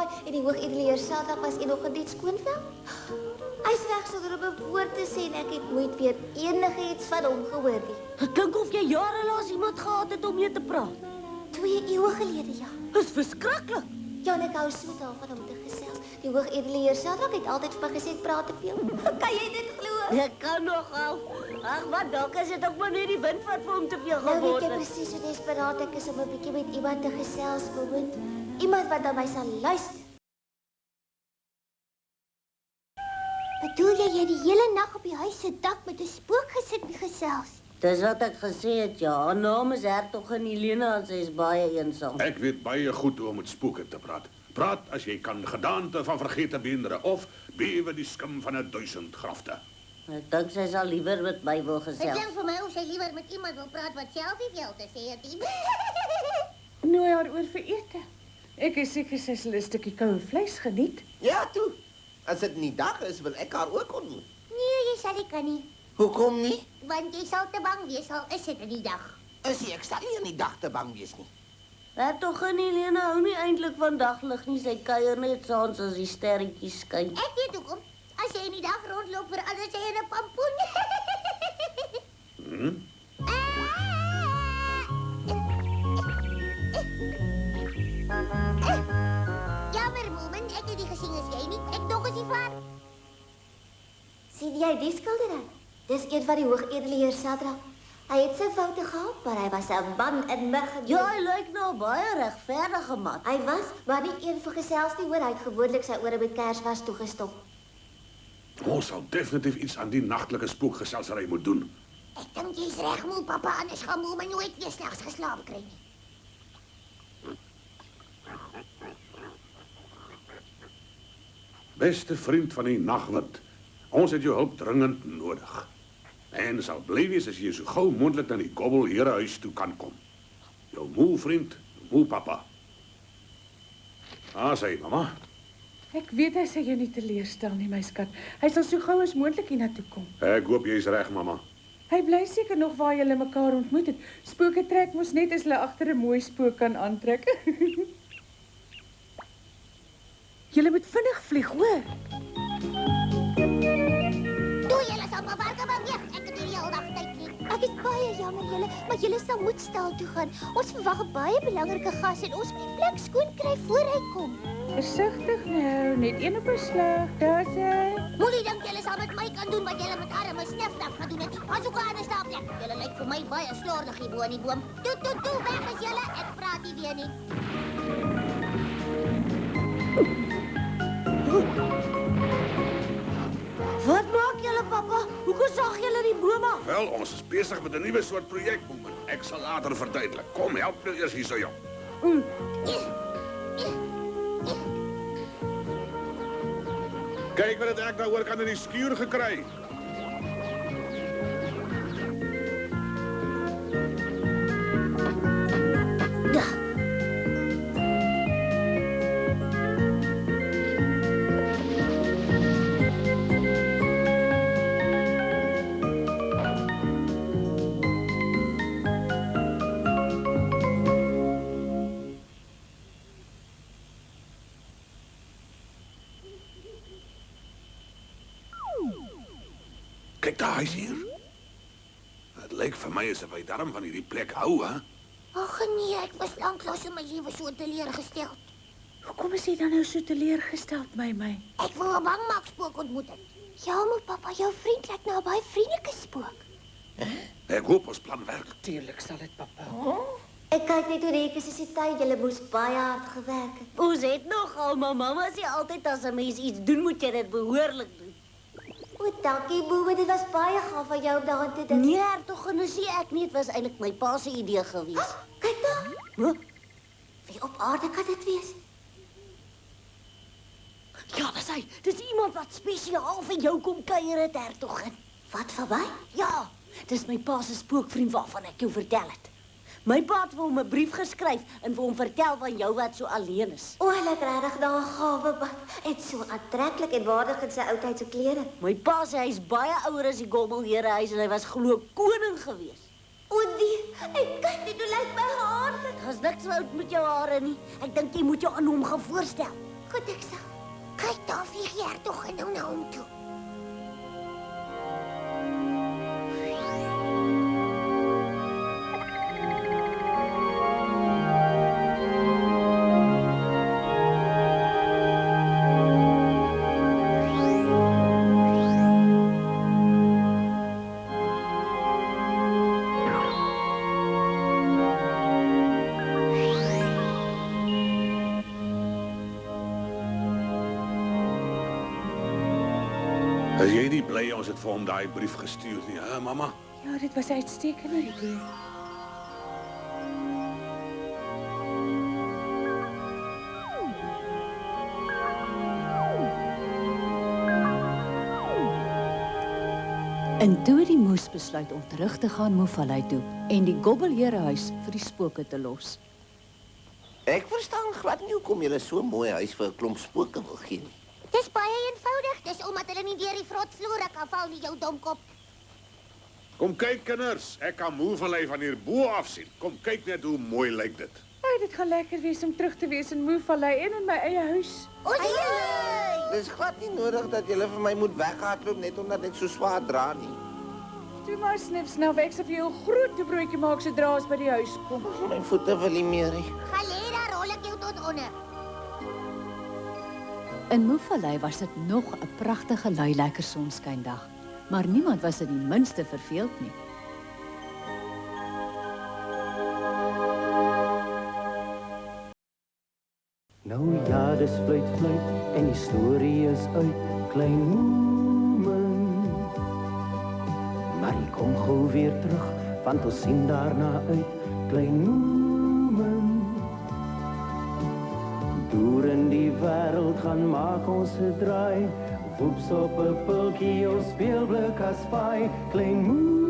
gewaai en die hoogedelie Saterdag was en nog gedien skoonvel. Hy's reg sonder om 'n woord te sê en ek het nooit weer enigiets van hom gehoor nie. Het klink of jy jare laas iemand gehad het om mee te praat. 2 eeue gelede, ja. Dis verskriklik. Ja, en ek hou so daarvan om te gesels. Die hoogedelie Saterdag het altyd vir my gesê ek praat te veel. Kan jy dit glo? Ek kan nogal. Ag, maar dalk is dit ook maar net die wind wat vir hom te veel Nou weet geword jy het. presies hoe desperaat ek is om 'n bietjie met iemand te gesels, Boboet. Iemand wat na my sal luister. Bedoel jy die hele nag op die huis se dak met 'n spook gesit en gesels? Dis wat ek gesê het, ja. Haar naam is Hertogin Helena en sy is baie eensaam. Ek weet baie goed hoe om met spooke te praat. Praat as jy kan, gedaante van vergete beendere of bewe die skim van 1000 grafte. Ek dink sy sal liewer met my wil Dit gesels. klink vir my of sy liewer met iemand wil praat wat self nie veel te sê het nie. Nooi haar oor vir ete. Ek is seker sy sal 'n stukkie koue vleis geniet. Ja, toe. As dit nie dag is, wil ek haar ook ontmoet. Nee, jy sal nie kan nie. Hoekom nie? Want jy sal te bang wees al is dit in die dag. Ek sal nie aan die dag te bang wees nie. Hertogin Helena hou nie eintlik van daglig nie. Sy kuier net saans as die sterretjies skyn. Ek weet hoekom. As jy in die dag rondloop, verander sy in 'n pampoen. Jammer, Moomin, ek het nie gesien as jy nie. Ek dog as jy vaar. Sien jy die skildery? Dis een van die hoogedelie Saterdag. Hy het sy foute gehad, maar hy was 'n man in my gedoen. Ja, hy lyk nou baie regverdige man. Hy was, maar nie een vir gesels nie, hoor. Hy het gewoonlik sy ore met Kersfees toegestop. Ons sal definitief iets aan die nagtelike spookgeselsery moet doen. Ek dink jy's reg, moe pappa, anders gaan Moomin nooit weer slegs geslaap kry nie. Beste vriend van die nagwind, ons het jou hulp dringend nodig. En sal bly wees as jy so gou moontlik na die Gobbel Herehuis toe kan kom. Jou moe vriend, moe papa. Sê mamma. Ek weet hy sal jou nie teleurstel nie, my skat. Hy sal so gou as moontlik hiernatoe kom. Ek hoop jy's reg, mamma. Hy bly seker nog waar julle mekaar ontmoet het. Spooke trek mos net as hulle agter 'n mooi spook kan aantrek. Julle moet vinnig vlieg, hoor. Toe julle sal bewarke beweeg. Ek het nie al dag tyd nie. Ek is baie jammer julle, maar julle sal moet stal toe gaan. Ons verwag 'n baie belangrike gas en ons moet die plek skoon kry voor hy kom. Versigtig nou, net een op 'n slag. Daar's hy. Moenie dink julle sal met my kan doen wat julle met arme snifdag gedoen het. Pas ook aan 'n staafplek. Julle lyk vir my baie slordig hier bo in die boom. Toe, weg is julle. Ek praat nie weer nie. Wat maak julle, papa? Hoekom sag julle die bome af? Wel, ons is besig met 'n nuwe soort projek, Boeman. Ek sal later verduidelik. Kom, help nou eers hier so jou. Kyk wat het ek daaroor kan in die skuur gekry. Kyk daar, hy's hier. Het lyk vir my asof hy darm van hierdie plek hou, hè? Ag nee, ek was lanklaas in my lewe so teleurgestel. Hoekom is jy dan nou so teleurgestel, my? Ek wou 'n bangmakspook ontmoet het. Ja, moe pappa, jou vriend lyk nou 'n baie vriendelike spook. Ek hoop ons plan werk. Tuurlik sal dit, papa. Ek kyk net hoe reg is die tyd. Julle moes baie hard gewerk het. Ons het nogal, maar mamma sê altyd as 'n mens iets doen, moet jy dit behoorlik doen. O, dankie Boe, dit was baie gaaf van jou om daaraan te dink. Nee, hertogin, sê ek nie, dit was eintlik my pa se idee gewees. Kyk daar. Huh? Wie op aarde kan dit wees? Ja, dis hy. Dis iemand wat spesiaal vir jou kom kuier het, hertogin. Wat verby? Ja, dis my pa se spookvriend waarvan ek jou vertel het. My pa het vir hom 'n brief geskryf en vir hom vertel van jou wat so alleen is. O, hy lyk regtig na 'n gawe bad. En so aantreklik en waardig in sy oudheidse klere. My pa sê hy's baie ouer as die Gobbel Herehuis en hy was glo koning gewees. O nee, ek kyk net hoe lyk my haar. Daar's niks fout met jou hare nie. Ek dink jy moet jou aan hom gaan voorstel. Goed, ek sal. Kyk, daar vlieg die hertog nou na hom toe. Is jy nie bly ons het vir hom daai brief gestuur nie, hè, mamma? Ja, dit was 'n uitstekende idee. En toe die moes besluit om terug te gaan Moefvallei toe en die Gobbelherehuis vir die spooke te los. Ek verstaan glad nie hoekom jy so 'n mooi huis vir 'n klomp spooke wil gee nie. Dis baie eenvoudig. Dis omdat hulle nie deur die vrotvloere kan val nie, jou domkop. Kom kyk, kinders. Ek kan Moefvallei van hier bo af sien. Kom kyk net hoe mooi lyk dit. Hey, dit gaan lekker wees om terug te wees in Moefvallei en in my eie huis. Dis glad nie nodig dat jy vir my moet weghardloop net omdat ek so swaar dra nie. Toe maar snips nou ek sal vir jou 'n groot broodjie maak sodra ons by die huis kom. My voete wil nie meer hê. Gaan lê daar, rol ek jou tot onder. In Moefvallei was dit nog 'n pragtige lui lekker sonskyndag, maar niemand was dit die minste verveeld nie. Nou ja, dis fluit en die storie is uit, klein Moeman. Maar hy kom gou weer terug, want ons sien daarna uit, klein Moeman. Deur in die wêreld gaan maak ons 'n draai, woeps op 'n pultjie, ons speelblik as paai, klein Moeman.